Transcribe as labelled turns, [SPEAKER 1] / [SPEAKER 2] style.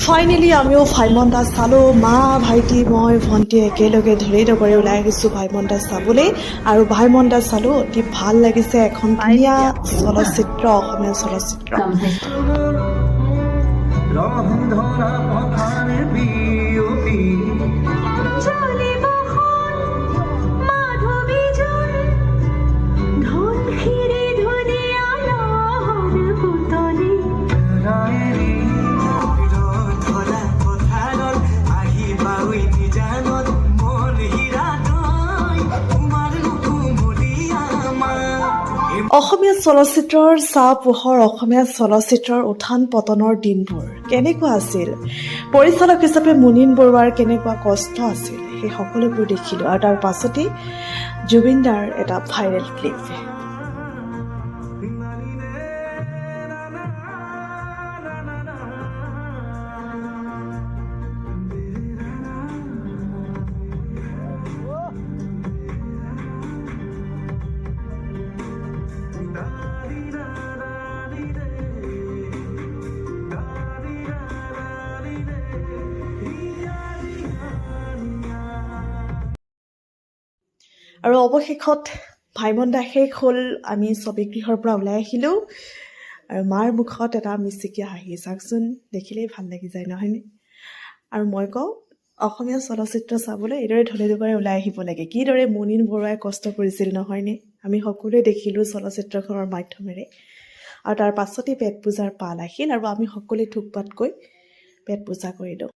[SPEAKER 1] Finally আমিও ভাইমন দাস চালোঁ। মা ভাইটি মই ভণ্টি একেলগে ধৰি ধৰি ওলাই আহিছোঁ ভাইমন দাস চাবলৈ। আৰু ভাইমন দাস চালোঁ, অতি ভাল লাগিছে। এখন ধুনীয়া চলচ্চিত্ৰ, অসমীয়া চলচ্চিত্ৰ। অসমীয়া চলচ্চিত্ৰৰ চাহ পোহৰ, অসমীয়া চলচ্চিত্ৰৰ উত্থান পতনৰ দিনবোৰ কেনেকুৱা আছিল, পৰিচালক হিচাপে মুনীন বৰুৱাৰ কেনেকুৱা কষ্ট আছিল, সেই সকলোবোৰ দেখিলোঁ। আৰু তাৰ পাছতেই জুবিন দাৰ এটা ভাইৰেল ক্লিপ। আৰু অৱশেষত ভাইমন দাস শেষ হ'ল। আমি ছবিগৃহৰ পৰা ওলাই আহিলোঁ আৰু মাৰ মুখত এটা মিচিকীয়া হাঁহি। চাওকচোন, দেখিলেই ভাল লাগি যায় নহয়নে? আৰু মই কওঁ, অসমীয়া চলচ্চিত্ৰ চাবলৈ এইদৰে ঢলে ঢুবাৰে ওলাই আহিব লাগে। কিদৰে মুনীন বৰুৱাই কষ্ট কৰিছিল নহয়নে? আমি সকলোৱে দেখিলোঁ চলচ্চিত্ৰখনৰ মাধ্যমেৰে। আৰু তাৰ পাছতেই পেট পূজাৰ পাল আহিল আৰু আমি সকলোৱে থুকপাতকৈ পেট পূজা কৰিলোঁ।